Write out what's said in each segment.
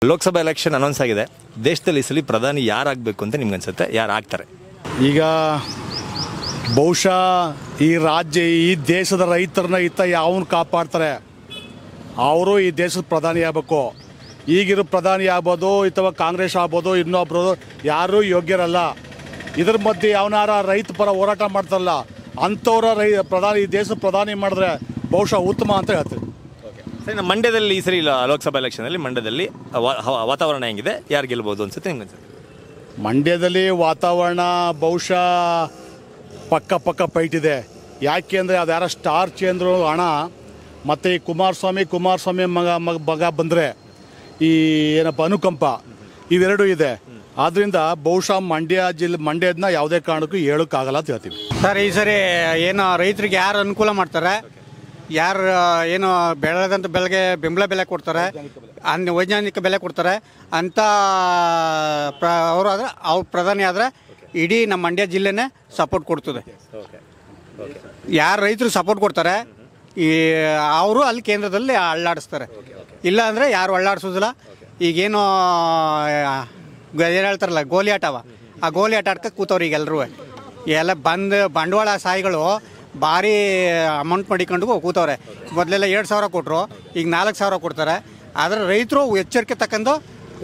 Lok Sabha election announce ಆಗಿದೆ. ದೇಶದಲ್ಲಿ ಈ ಸಲ ಪ್ರಧಾನಿ ಯಾರಾಗಬೇಕು ಅಂತ ನಿಮ್ಗೆ ಅನ್ಸುತ್ತೆ? ಯಾರು ಆಗ್ತಾರೆ? ಈಗ ಬಹುಶಃ ಈ ರಾಜ್ಯ ಈ ದೇಶದ ರೈತರನ್ನ ಯಾವನು ಕಾಪಾಡ್ತಾರೆ ಅವರು ಈ ದೇಶದ ಪ್ರಧಾನಿ ಆಗಬೇಕು. ಈಗಿರೋ ಪ್ರಧಾನಿ ಆಗ್ಬೋದು ಅಥವಾ ಕಾಂಗ್ರೆಸ್ ಆಗ್ಬೋದು, ಇನ್ನೊಬ್ರು ಯಾರೂ ಯೋಗ್ಯರಲ್ಲ. ಇದ್ರ ಮಧ್ಯೆ ಯಾವನಾರ ರೈತ ಪರ ಹೋರಾಟ ಮಾಡ್ತಾರಲ್ಲ ಅಂಥವ್ರ ಪ್ರಧಾನಿ ಈ ದೇಶದ ಪ್ರಧಾನಿ ಮಾಡಿದ್ರೆ ಬಹುಶಃ ಉತ್ತಮ ಅಂತ ಹೇಳ್ತೀವಿ. ಸರಿ, ನಮ್ಮ ಮಂಡ್ಯದಲ್ಲಿ ಈ ಸರಿ ಲೋಕಸಭಾ ಎಲೆಕ್ಷನಲ್ಲಿ ಮಂಡ್ಯದಲ್ಲಿ ವಾತಾವರಣ ಹೆಂಗಿದೆ? ಯಾರು ಗೆಲ್ಬೋದು ಅನ್ಸುತ್ತೆ ನಿಮ್ಗೆ ಅನ್ಸುತ್ತೆ? ಮಂಡ್ಯದಲ್ಲಿ ವಾತಾವರಣ ಬಹುಶಃ ಪಕ್ಕ ಫೈಟ್ ಇದೆ. ಯಾಕೆ ಅಂದರೆ ಅದು ಯಾರ ಸ್ಟಾರ್ ಚಂದ್ರು ಹಣ ಮತ್ತು ಈ ಕುಮಾರಸ್ವಾಮಿ ಮಗ ಬಂದರೆ ಈ ಏನಪ್ಪ ಅನುಕಂಪ ಇವೆರಡೂ ಇದೆ. ಆದ್ದರಿಂದ ಬಹುಶಃ ಮಂಡ್ಯದನ್ನ ಯಾವುದೇ ಕಾರಣಕ್ಕೂ ಹೇಳೋಕ್ಕಾಗಲ್ಲ ಅಂತ ಹೇಳ್ತೀವಿ. ಸರ್, ಈ ಸರಿ ಏನು ರೈತರಿಗೆ ಯಾರು ಅನುಕೂಲ ಮಾಡ್ತಾರೆ, ಯಾರು ಏನು ಬೆಳೆದಂಥ ಬೆಳೆಗೆ ಬೆಂಬಲ ಬೆಲೆ ಕೊಡ್ತಾರೆ, ವೈಜ್ಞಾನಿಕ ಬೆಲೆ ಕೊಡ್ತಾರೆ ಅಂತ ಅವ್ರು ಪ್ರಧಾನಿ ಆದರೆ ಇಡೀ ನಮ್ಮ ಮಂಡ್ಯ ಜಿಲ್ಲೆನೇ ಸಪೋರ್ಟ್ ಕೊಡ್ತದೆ. ಯಾರು ರೈತರು ಸಪೋರ್ಟ್ ಕೊಡ್ತಾರೆ ಅವರು ಅಲ್ಲಿ ಕೇಂದ್ರದಲ್ಲಿ ಅಳ್ಳಾಡಿಸ್ತಾರೆ. ಇಲ್ಲ ಅಂದರೆ ಯಾರು ಅಳ್ಳಾಡಿಸೋದಿಲ್ಲ. ಈಗೇನು ಏನು ಹೇಳ್ತಾರಲ್ಲ ಗೋಲಿ ಆಟವ, ಆ ಗೋಲಿ ಆಟ ಆಡ್ಕ ಕೂತವ್ರು ಈಗೆಲ್ಲರೂ ಎಲ್ಲ ಬಂಡವಾಳ ಸಾಯಿಗಳು ಭಾರಿ ಅಮೌಂಟ್ ಮಾಡಿಕೊಂಡು ಕೂತವ್ರೆ. ಮೊದಲೆಲ್ಲ 2,000 ಕೊಟ್ಟರು, ಈಗ 4,000 ಕೊಡ್ತಾರೆ. ಆದರೆ ರೈತರು ಎಚ್ಚರಿಕೆ ತಕ್ಕಂಡು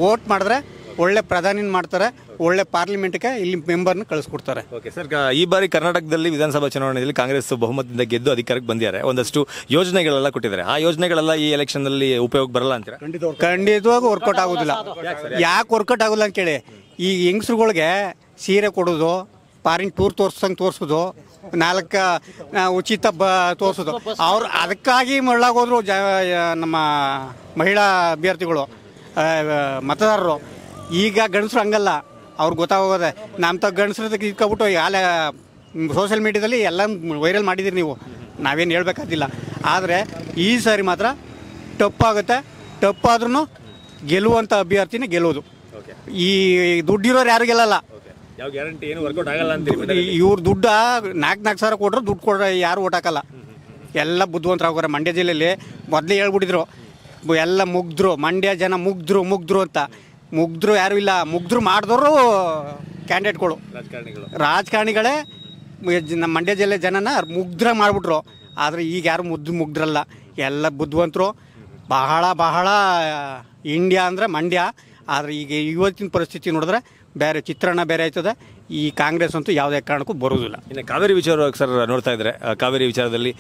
ವೋಟ್ ಮಾಡಿದ್ರೆ ಒಳ್ಳೆ ಪ್ರಧಾನಿನ ಮಾಡ್ತಾರೆ, ಒಳ್ಳೆ ಪಾರ್ಲಿಮೆಂಟ್ಗೆ ಇಲ್ಲಿ ಮೆಂಬರ್ನ ಕಳಿಸ್ಕೊಡ್ತಾರೆ. ಓಕೆ ಸರ್, ಈ ಬಾರಿ ಕರ್ನಾಟಕದಲ್ಲಿ ವಿಧಾನಸಭಾ ಚುನಾವಣೆಯಲ್ಲಿ ಕಾಂಗ್ರೆಸ್ ಬಹುಮತದಿಂದ ಗೆದ್ದು ಅಧಿಕಾರಕ್ಕೆ ಬಂದಿದ್ದಾರೆ. ಒಂದಷ್ಟು ಯೋಜನೆಗಳೆಲ್ಲ ಕೊಟ್ಟಿದ್ದಾರೆ. ಆ ಯೋಜನೆಗಳೆಲ್ಲ ಈ ಎಲೆಕ್ಷನ್ನಲ್ಲಿ ಉಪಯೋಗ ಬರಲ್ಲ ಅಂತೀರಾ? ಖಂಡಿತವಾಗಿ ವರ್ಕೌಟ್ ಆಗೋದಿಲ್ಲ. ಯಾಕೆ ವರ್ಕೌಟ್ ಆಗೋಲ್ಲ ಅಂತೇಳಿ, ಈ ಹೆಂಗಸ್ರುಗಳಿಗೆ ಸೀರೆ ಕೊಡೋದು, ಫಾರಿನ್ ಟೂರ್ ತೋರಿಸೋದು, 4 ಉಚಿತ ತೋರಿಸೋದು, ಅವ್ರು ಅದಕ್ಕಾಗಿ ಮರಳಾಗೋದ್ರು ನಮ್ಮ ಮಹಿಳಾ ಅಭ್ಯರ್ಥಿಗಳು ಮತದಾರರು. ಈಗ ಗಂಡಸರು ಹಂಗಲ್ಲ, ಅವ್ರಿಗೆ ಗೊತ್ತಾಗೋದೆ. ನಮ್ಮ ಗಂಡಸ್ರದಕ್ಕೆ ಇಟ್ಕೊಬಿಟ್ಟು ಆಲೆ ಸೋಷಿಯಲ್ ಮೀಡಿಯಾದಲ್ಲಿ ಎಲ್ಲ ವೈರಲ್ ಮಾಡಿದ್ದೀರಿ ನೀವು, ನಾವೇನು ಹೇಳ್ಬೇಕಾದಿಲ್ಲ. ಆದರೆ ಈ ಸಾರಿ ಮಾತ್ರ ಟಪ್ಪಾಗುತ್ತೆ. ಟಪ್ಪಾದ್ರೂ ಗೆಲ್ಲುವಂಥ ಅಭ್ಯರ್ಥಿನೇ ಗೆಲ್ಲೋದು. ಈ ದುಡ್ಡಿರೋರು ಯಾರು ಗೆಲ್ಲಲ್ಲ. ಇವ್ರ ದುಡ್ಡು 4,000 ಕೊಟ್ಟರು ದುಡ್ಡು ಕೊಡ್ರೆ ಯಾರು ಓಟ್ ಹಾಕಲ್ಲ. ಎಲ್ಲ ಬುದ್ಧಿವಂತರಾಗೋರೆ. ಮಂಡ್ಯ ಜಿಲ್ಲೆಯಲ್ಲಿ ಮೊದಲೇ ಹೇಳ್ಬಿಟ್ಟಿದ್ರು ಎಲ್ಲ ಮುಗ್ದ್ರು, ಮಂಡ್ಯ ಜನ ಮುಗ್ದ್ರು ಅಂತ. ಮುಗ್ದ್ರು ಯಾರು ಇಲ್ಲ, ಮುಗ್ದ್ರು ಮಾಡಿದವರು ಕ್ಯಾಂಡಿಡೇಟ್ಗಳು, ರಾಜಕಾರಣಿಗಳೇ ನಮ್ಮ ಮಂಡ್ಯ ಜಿಲ್ಲೆ ಜನನ ಮುಗ್ದ್ರ ಮಾಡಿಬಿಟ್ರು. ಆದರೆ ಈಗ ಯಾರು ಮುಗ್ದ್ರಲ್ಲ, ಎಲ್ಲ ಬುದ್ಧಿವಂತರು. ಬಹಳ ಇಂಡಿಯಾ ಅಂದರೆ ಮಂಡ್ಯ. ಆದರೆ ಈಗ ಇವತ್ತಿನ ಪರಿಸ್ಥಿತಿ ನೋಡಿದ್ರೆ ಬೇರೆ ಚಿತ್ರಣ ಬೇರೆ ಆಯ್ತದೆ. ಈ ಕಾಂಗ್ರೆಸ್ ಅಂತೂ ಯಾವುದೇ ಕಾರಣಕ್ಕೂ ಬರೋದಿಲ್ಲ. ಇನ್ನು ಕಾವೇರಿ ವಿಚಾರ ಸರ್ ನೋಡ್ತಾ ಇದ್ರೆ, ಕಾವೇರಿ ವಿಚಾರದಲ್ಲಿ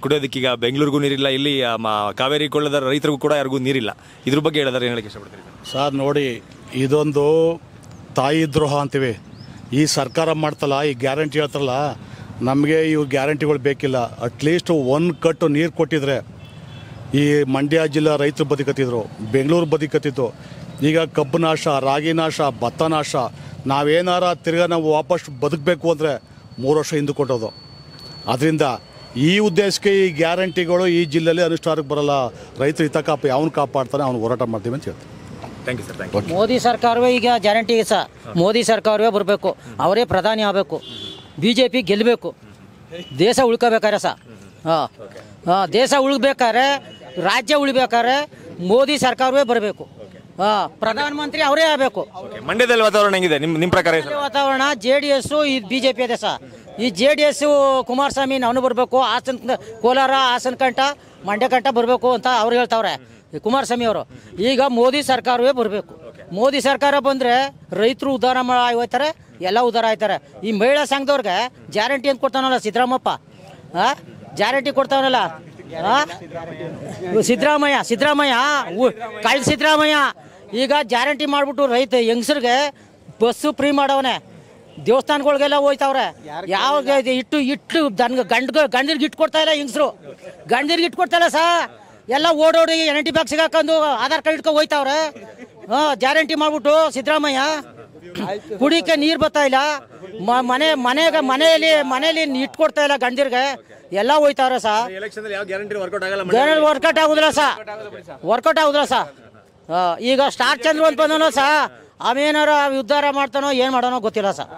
ಕುಡಿಯೋದಕ್ಕೀಗ ಬೆಂಗಳೂರಿಗೂ ನೀರಿಲ್ಲ, ಇಲ್ಲಿ ಕಾವೇರಿ ಕೊಳ್ಳದ ರೈತರಿಗೂ ಕೂಡ ಯಾರಿಗೂ ನೀರಿಲ್ಲ. ಇದ್ರ ಬಗ್ಗೆ ಹೇಳಿದ್ರೆ ಏನು ಹೇಳಕ್ಕೆ ಇಷ್ಟಪಡ್ತೀರಿ ಸರ್? ನೋಡಿ, ಇದೊಂದು ತಾಯಿ ದ್ರೋಹ ಅಂತೀವಿ. ಈ ಸರ್ಕಾರ ಮಾಡ್ತಲ್ಲ, ಈ ಗ್ಯಾರಂಟಿ ಹೇಳ್ತಾರಲ್ಲ, ನಮಗೆ ಇವು ಗ್ಯಾರಂಟಿಗಳು ಬೇಕಿಲ್ಲ. ಅಟ್ಲೀಸ್ಟ್ 1 ಕಟ್ಟು ನೀರು ಕೊಟ್ಟಿದ್ರೆ ಈ ಮಂಡ್ಯ ಜಿಲ್ಲಾ ರೈತರು ಬದುಕತ್ತಿದ್ರು, ಬೆಂಗಳೂರು ಬದುಕತ್ತಿತ್ತು. ಈಗ ಕಬ್ಬು ನಾಶ, ರಾಗಿ ನಾಶ, ಭತ್ತ ನಾಶ. ನಾವೇನಾರ ನಾವು ವಾಪಸ್ ಬದುಕಬೇಕು ಅಂದರೆ 3 ವರ್ಷ ಹಿಂದೆ ಕೊಟ್ಟೋದು. ಅದರಿಂದ ಈ ಉದ್ದೇಶಕ್ಕೆ ಈ ಗ್ಯಾರಂಟಿಗಳು ಈ ಜಿಲ್ಲೆಯಲ್ಲಿ ಅನುಷ್ಠಾನಕ್ಕೆ ಬರಲ್ಲ. ರೈತರು ಹಿತ ಯಾವನು ಕಾಪಾಡ್ತಾನೆ ಅವ್ನು ಹೋರಾಟ ಮಾಡ್ತೀವಿ ಅಂತ ಹೇಳ್ತೀವಿ. Thank you sir. Thank you. Modi ಸರ್ಕಾರವೇ ಈಗ ಗ್ಯಾರಂಟಿ ಸಹ ಮೋದಿ ಸರ್ಕಾರವೇ ಬರಬೇಕು, ಅವರೇ ಪ್ರಧಾನಿ ಆಗಬೇಕು, BJP ಗೆಲ್ಲಬೇಕು, ದೇಶ ಉಳ್ಕೋಬೇಕಾರೆ ಸಹ. ದೇಶ ಉಳ್ಬೇಕಾದ್ರೆ, ರಾಜ್ಯ ಉಳಿಬೇಕಾದ್ರೆ ಮೋದಿ ಸರ್ಕಾರವೇ ಬರಬೇಕು. ಪ್ರಧಾನಮಂತ್ರಿ ಅವರೇ ಆಗಬೇಕು. ಮಂಡ್ಯದಲ್ಲಿ ವಾತಾವರಣ ಹೆಂಗಿದೆ ನಿಮ್ಮ ಪ್ರಕಾರ? ವಾತಾವರಣ JDS BJP ಇದೆ ಸರ್. ಈ JDS ಕುಮಾರಸ್ವಾಮಿ ಅವನು ಬರಬೇಕು, ಕೋಲಾರ, ಹಾಸನ ಕಂಠ, ಮಂಡ್ಯ ಕಂಠ ಬರಬೇಕು ಅಂತ ಅವ್ರು ಹೇಳ್ತಾವ್ರೆ ಕುಮಾರಸ್ವಾಮಿ ಅವರು. ಈಗ ಮೋದಿ ಸರ್ಕಾರವೇ ಬರಬೇಕು. ಮೋದಿ ಸರ್ಕಾರ ಬಂದರೆ ರೈತರು ಉದ್ಧಾರ ಹೋಗ್ತಾರೆ, ಎಲ್ಲ ಉದ್ಧಾರ ಆಯ್ತಾರೆ. ಈ ಮಹಿಳಾ ಸಂಘದವ್ರಿಗೆ ಗ್ಯಾರಂಟಿ ಅಂತ ಕೊಡ್ತಾನಲ್ಲ ಸಿದ್ದರಾಮಪ್ಪ, ಗ್ಯಾರಂಟಿ ಕೊಡ್ತಾವನಲ್ಲ ಸಿದ್ದರಾಮಯ್ಯ ಕಳ್ಳ ಸಿದ್ದರಾಮಯ್ಯ. ಈಗ ಗ್ಯಾರಂಟಿ ಮಾಡಿಬಿಟ್ಟು ರೈತ ಹೆಂಗಸರಿಗೆ ಬಸ್ಸು ಫ್ರೀ ಮಾಡವನೆ, ದೇವಸ್ಥಾನಗಳಿಗೆಲ್ಲ ಹೋಯ್ತವ್ರೆ. ಯಾವ ಇಟ್ಟು ಗಂಡರಿಗೆ ಇಟ್ಟು ಕೊಡ್ತಾ ಇಲ್ಲ ಹೆಂಗಸರು, ಗಂಡರಿಗೆ ಇಟ್ಟು ಕೊಡ್ತಾ ಇಲ್ಲ ಸಾ. ಎಲ್ಲ ಓಡೋಡಿ NT ಬಾಕ್ಸಿಗೆ ಹಾಕೊಂಡು ಆಧಾರ್ ಕಾರ್ಡ್ ಇಟ್ಕೊಂಡು ಹೋಯ್ತವ್ರೆ. ಗ್ಯಾರಂಟಿ ಮಾಡ್ಬಿಟ್ಟು ಸಿದ್ದರಾಮಯ್ಯ. ಕುಡಿಕೆ ನೀರು ಬರ್ತಾ ಇಲ್ಲ, ಮನೆಯಲ್ಲಿ ಇಟ್ಕೊಡ್ತಾ ಇಲ್ಲ ಗಂಡರಿಗೆ, ಎಲ್ಲ ಹೋಯ್ತಾವ್ರೆ ಸಾ. ವರ್ಕೌಟ್ ಆಗುದಿಲ್ಲ ಸಾ. ಈಗ ಸ್ಟಾರ್ ಚಂದ್ರು ಅಂತ ಬಂದನೋ ಸಾ, ಅವೇನಾರ ಉದ್ಧಾರ ಮಾಡ್ತಾನೋ ಏನು ಮಾಡೋನೋ ಗೊತ್ತಿಲ್ಲ ಸರ್.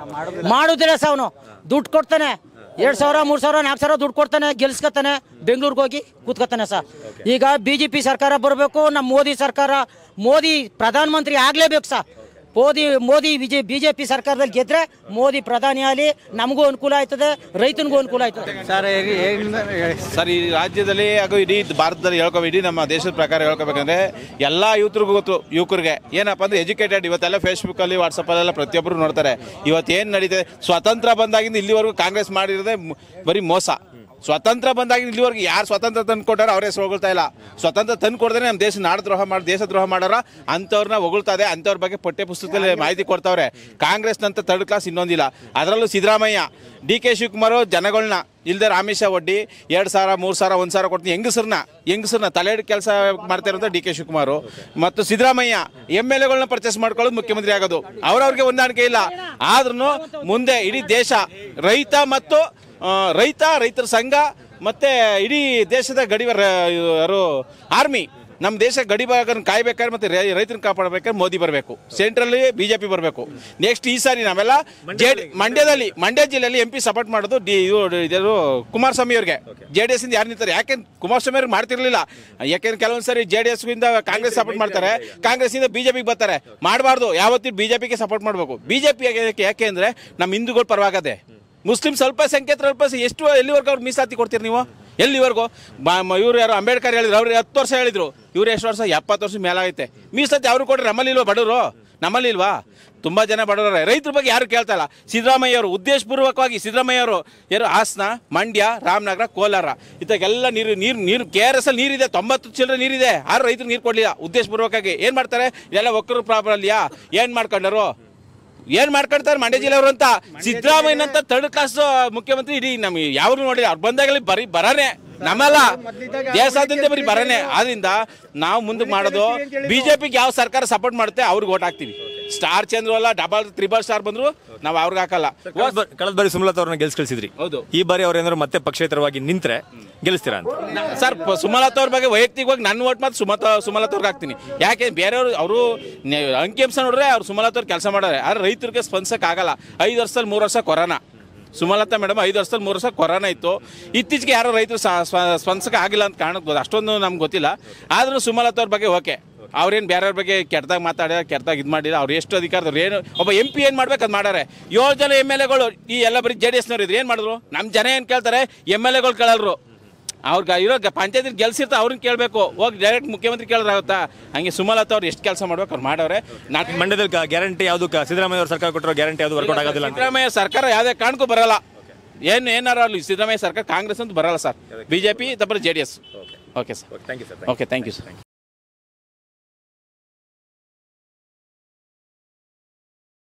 ಮಾಡೋದಿಲ್ಲ ಸರ್. ಅವನು ದುಡ್ಡು ಕೊಡ್ತಾನೆ, 2,000 3,000 4,000 ದುಡ್ಡು ಕೊಡ್ತಾನೆ, ಗೆಲ್ಸ್ಕೊತಾನೆ, ಬೆಂಗಳೂರಿಗೆ ಹೋಗಿ ಕೂತ್ಕೊತಾನೆ ಸರ್. ಈಗ BJP ಸರ್ಕಾರ ಬರಬೇಕು, ನಮ್ಮ ಮೋದಿ ಸರ್ಕಾರ, ಮೋದಿ ಪ್ರಧಾನಮಂತ್ರಿ ಆಗಲೇಬೇಕು ಸರ್. ಮೋದಿ BJP ಸರ್ಕಾರದಲ್ಲಿ ಗೆದ್ರೆ ಮೋದಿ ಪ್ರಧಾನಿ ಆಗಲಿ, ನಮಗೂ ಅನುಕೂಲ ಆಯ್ತದೆ, ರೈತನಿಗೂ ಅನುಕೂಲ ಆಯ್ತದೆ ಸರ್. ಈ ರಾಜ್ಯದಲ್ಲಿ ಹಾಗೂ ಇಡೀ ಭಾರತದಲ್ಲಿ ಇಡೀ ನಮ್ಮ ದೇಶದ ಪ್ರಕಾರ ಹೇಳ್ಕೋಬೇಕಂದ್ರೆ ಎಲ್ಲ ಯುವಕರಿಗೂ ಗೊತ್ತು, ಯುವಕರಿಗೆ ಏನಪ್ಪ ಅಂದ್ರೆ ಎಜುಕೇಟೆಡ್. ಇವತ್ತೆಲ್ಲ ಫೇಸ್ಬುಕ್ಕಲ್ಲಿ ವಾಟ್ಸಪ್ಪಲ್ಲೆಲ್ಲ ಪ್ರತಿಯೊಬ್ಬರು ನೋಡ್ತಾರೆ. ಇವತ್ತೇನು ನಡೀತದೆ, ಸ್ವತಂತ್ರ ಬಂದಾಗಿಂದ ಇಲ್ಲಿವರೆಗೂ ಕಾಂಗ್ರೆಸ್ ಮಾಡಿರೋದೇ ಬರೀ ಮೋಸ. ಸ್ವತಂತ್ರ ಬಂದಾಗ ಇಲ್ಲಿವರೆಗೆ ಯಾರು ಸ್ವತಂತ್ರ ತಂದು ಕೊಟ್ಟಾರೋ ಅವರೇ ಹೊಗಳ್ತಾ ಇಲ್ಲ. ಸ್ವತಂತ್ರ ತಂದು ಕೊಡ್ದೇ ನಮ್ಮ ದೇಶದ್ರೋಹ ಮಾಡೋರ ಅಂಥವ್ರನ್ನ ಹೊಗಳ್ತಾ ಇದೆ. ಅಂಥವ್ರ ಬಗ್ಗೆ ಪಠ್ಯ ಪುಸ್ತಕದಲ್ಲಿ ಮಾಹಿತಿ ಕೊಡ್ತಾವ್ರೆ. ಕಾಂಗ್ರೆಸ್ನಂತ ಥರ್ಡ್ ಕ್ಲಾಸ್ ಇನ್ನೊಂದಿಲ್ಲ. ಅದರಲ್ಲೂ ಸಿದ್ದರಾಮಯ್ಯ, DK ಶಿವಕುಮಾರ್ ಜನಗಳನ್ನ ಇಲ್ಲದೆ ಆಮಿಷ ಒಡ್ಡಿ 2,000 3,000 1,000 ಕೊಡ್ತೀನಿ ಹೆಂಗಸರನ್ನ ತಲೆ ಕೆಲಸ ಮಾಡ್ತಾ ಇರೋದು DK ಶಿವಕುಮಾರ್ ಮತ್ತು ಸಿದ್ದರಾಮಯ್ಯ. MLAಗಳನ್ನ ಪರ್ಚೇಸ್ ಮಾಡ್ಕೊಳ್ಳೋದು, ಮುಖ್ಯಮಂತ್ರಿ ಆಗೋದು. ಅವ್ರವ್ರಿಗೆ ಹೊಂದಾಣಿಕೆ ಇಲ್ಲ. ಆದ್ರೂ ಮುಂದೆ ಇಡೀ ದೇಶ ರೈತರ ಸಂಘ ಮತ್ತೆ ಇಡೀ ದೇಶದ ಯಾರು ಆರ್ಮಿ, ನಮ್ಮ ದೇಶ ಗಡಿಭಾಗನ ಕಾಯ್ಬೇಕಾದ್ರೆ ಮತ್ತೆ ರೈತರನ್ನ ಕಾಪಾಡಬೇಕಾದ್ರೆ ಮೋದಿ ಬರಬೇಕು, ಸೆಂಟ್ರಲ್ಲಿ BJP ಬರಬೇಕು. ನೆಕ್ಸ್ಟ್ ಈ ಸಾರಿ ನಾವೆಲ್ಲ ಮಂಡ್ಯ ಜಿಲ್ಲೆಯಲ್ಲಿ MP ಸಪೋರ್ಟ್ ಮಾಡೋದು ಕುಮಾರಸ್ವಾಮಿ ಅವ್ರಿಗೆ. JDS ಇಂದ ಯಾರು ನಿಂತಾರೆ? ಯಾಕೆಂದ್ರೆ ಕುಮಾರಸ್ವಾಮಿ ಅವ್ರಿಗೆ ಮಾಡ್ತಿರ್ಲಿಲ್ಲ. ಯಾಕೆಂದ್ರೆ ಕೆಲವೊಂದು ಸರಿ JDS ಇಂದ ಕಾಂಗ್ರೆಸ್ ಸಪೋರ್ಟ್ ಮಾಡ್ತಾರೆ, ಕಾಂಗ್ರೆಸ್ ಇಂದ BJP ಬರ್ತಾರೆ. ಮಾಡಬಾರ್ದು, ಯಾವತ್ತೂ BJPಗೆ ಸಪೋರ್ಟ್ ಮಾಡಬೇಕು. BJP ಯಾಕೆ ಅಂದ್ರೆ ನಮ್ಮ ಹಿಂದೂಗಳ ಪರವಾಗದೆ, ಮುಸ್ಲಿಂ ಸ್ವಲ್ಪ ಸಂಖ್ಯೇತರ ಎಲ್ಲಿವರೆಗೂ ಅವ್ರು ಮೀಸಲಾತಿ ಕೊಡ್ತೀರಿ ನೀವು? ಎಲ್ಲಿವರೆಗೂ? ಇವ್ರು ಯಾರು ಅಂಬೇಡ್ಕರ್ ಹೇಳಿದ್ರು, ಅವ್ರು 10 ವರ್ಷ ಹೇಳಿದ್ರು. ಇವ್ರು ಎಷ್ಟು ವರ್ಷ? 70 ವರ್ಷ ಮೇಲಾಗೈತೆ. ಮೀಸಲಾತಿ ಅವ್ರು ಕೊಡ್ರಿ. ನಮ್ಮಲ್ಲಿ ಇಲ್ವಾ ಬಡವರು? ನಮ್ಮಲ್ಲಿ ಇಲ್ವಾ? ತುಂಬ ಜನ ಬಡವರ. ರೈತರ ಬಗ್ಗೆ ಯಾರು ಕೇಳ್ತಾ ಇಲ್ಲ. ಸಿದ್ದರಾಮಯ್ಯ ಅವರು ಉದ್ದೇಶಪೂರ್ವಕವಾಗಿ ಯಾರು ಹಾಸನ, ಮಂಡ್ಯ, ರಾಮನಗರ, ಕೋಲಾರ ಇತ್ತಾಗೆಲ್ಲ ನೀರು KRS ಅಲ್ಲಿ ನೀರಿದೆ, 90 ಚಿಲ್ಲರೆ ನೀರಿದೆ. ಯಾರು ರೈತರು ನೀರು ಕೊಡಲಿಲ್ಲ ಉದ್ದೇಶಪೂರ್ವಕವಾಗಿ. ಏನು ಮಾಡ್ತಾರೆ? ಇದೆಲ್ಲ ಒಕ್ಕರು ಪ್ರಾಬ್ಲಮ್ ಅಲ್ಲಿಯಾ? ಏನು ಮಾಡ್ಕೊಳ್ತಾರೆ ಮಂಡ್ಯ ಜಿಲ್ಲೆಯವರು ಅಂತ? ಸಿದ್ದರಾಮಯ್ಯನಂತ ಥರ್ಡ್ ಕ್ಲಾಸ್ ಮುಖ್ಯಮಂತ್ರಿ ಇಡೀ ನಮ್ಗೆ ಯಾರು ನೋಡಿ. ಅವ್ರು ಬಂದಾಗಲಿ ಬರೀ ಬರನೇ, ನಮ್ಮಲ್ಲ ದೇಶಾದ್ಯಂತ ಬರೀ ಬರನೇ. ಆದ್ರಿಂದ ನಾವು ಮುಂದಕ್ಕೆ ಮಾಡೋದು BJPಗೆ ಯಾವ ಸರ್ಕಾರ ಸಪೋರ್ಟ್ ಮಾಡುತ್ತೆ ಅವ್ರಿಗೆ ಓಟ್ ಹಾಕ್ತೀವಿ. ಸ್ಟಾರ್ ಚಂದ್ರ ಅಲ್ಲ, ಡಬಲ್ 3 ಸ್ಟಾರ್ ಬಂದ್ರು ನಾವು ಅವ್ರಿಗೆ ಹಾಕಲ್ಲ. ಕಳೆದ ಬಾರಿ ಸುಮಲತಾ ಅವ್ರನ್ನ ಗೆಲ್ಸಿದ್ರಿ. ಹೌದು. ಈ ಬಾರಿ ಅವ್ರೇನಾದ್ರು ಮತ್ತೆ ಪಕ್ಷೇತರವಾಗಿ ನಿಂತ್ರೆ ಗೆಲ್ಲಿಸ್ತೀರಾ ಅಂತ? ಸರ್, ಸುಮಲತಾ ಅವ್ರ ಬಗ್ಗೆ ವೈಯಕ್ತಿಕವಾಗಿ ನನ್ನ ಓಟ್ ಮಾತ್ರ ಸುಮಲತಾ ಅವ್ರಿಗೆ ಹಾಕ್ತೀನಿ. ಯಾಕೆ ಬೇರೆಯವರು ಅವರು ಅಂಕಿಅಂಶ ನೋಡ್ರೆ ಅವ್ರು ಸುಮಲತಾ ಅವ್ರು ಕೆಲಸ ಮಾಡೋರೆ. ಆದ್ರೆ ರೈತರಿಗೆ ಸ್ಪಂದಿಸಕ್ ಆಗಲ್ಲ. 5 ವರ್ಷದಲ್ಲಿ 3 ವರ್ಷ ಕೊರೋನಾ. ಸುಮಲತಾ ಮೇಡಮ್ 5 ವರ್ಷದಲ್ಲಿ 3 ವರ್ಷ ಕೊರೋನಾ ಇತ್ತು. ಇತ್ತೀಚೆಗೆ ಯಾರೋ ರೈತರು ಸ್ಪಂದಿಸಕ್ಕೆ ಆಗಿಲ್ಲ ಅಂತ ಕಾರಣಕ್ಕೆ ಅಷ್ಟೊಂದು ನಮ್ಗೆ ಗೊತ್ತಿಲ್ಲ. ಆದ್ರೂ ಸುಮಲತಾ ಅವ್ರ ಬಗ್ಗೆ ಓಕೆ. ಅವ್ರೇನು ಬೇರೆಯವ್ರ ಬಗ್ಗೆ ಕೆಟ್ಟದಾಗ ಮಾತಾಡ್ಯಾರ, ಕೆಟ್ಟದಾಗ ಇದು ಮಾಡಿಲ್ಲ. ಅವ್ರು ಎಷ್ಟು ಅಧಿಕಾರದವ್ರು ಏನು ಒಬ್ಬ MP ಏನು ಮಾಡ್ಬೇಕು ಅದು ಮಾಡ್ಯಾರೆ. 7 ಜನ MLAಗಳು ಈ ಎಲ್ಲ ಬರೀ JDSನವ್ರು ಇದ್ರು. ಏನು ಮಾಡಿದ್ರು? ನಮ್ಮ ಜನ ಏನು ಕೇಳ್ತಾರೆ? MLAಗಳು ಕೇಳಲ್ರು. ಅವ್ರಿಗೆ ಇರೋ ಪಂಚಾಯತ್ ಗೆಲ್ಸಿರ್ತಾರೆ, ಅವ್ರನ್ನ ಕೇಳಬೇಕು. ಹೋಗಿ ಡೈರೆಕ್ಟ್ ಮುಖ್ಯಮಂತ್ರಿ ಕೇಳಿದ್ರಾಗುತ್ತಾ? ಹಂಗೆ ಸುಮಲತಾ ಅವ್ರು ಎಷ್ಟು ಕೆಲಸ ಮಾಡ್ಬೇಕು ಅವ್ರು ಮಾಡವ್ರೆ. ಮಂಡ್ಯದಲ್ಲಿ ಗ್ಯಾರಂಟಿ ಯಾವುದು ಸಿದ್ದರಾಮಯ್ಯ ಅವ್ರ ಸರ್ಕಾರ ಕೊಟ್ಟರೋ ಗ್ಯಾರಂಟಿ ಯಾವುದು ವರ್ಕೌಟ್ ಆಗೋದಿಲ್ಲ? ಸಿದ್ದರಾಮಯ್ಯ ಸರ್ಕಾರ ಯಾವುದೇ ಕಾರಣಕ್ಕೂ ಬರಲ್ಲ. ಏನಾರು ಅಲ್ಲಿ ಸಿದ್ದರಾಮಯ್ಯ ಸರ್ಕಾರ, ಕಾಂಗ್ರೆಸ್ ಅಂತ ಬರಲ್ಲ ಸರ್. BJP ತಪ್ಪು JDS. Okay sir. Thank you sir. Okay, thank you sir.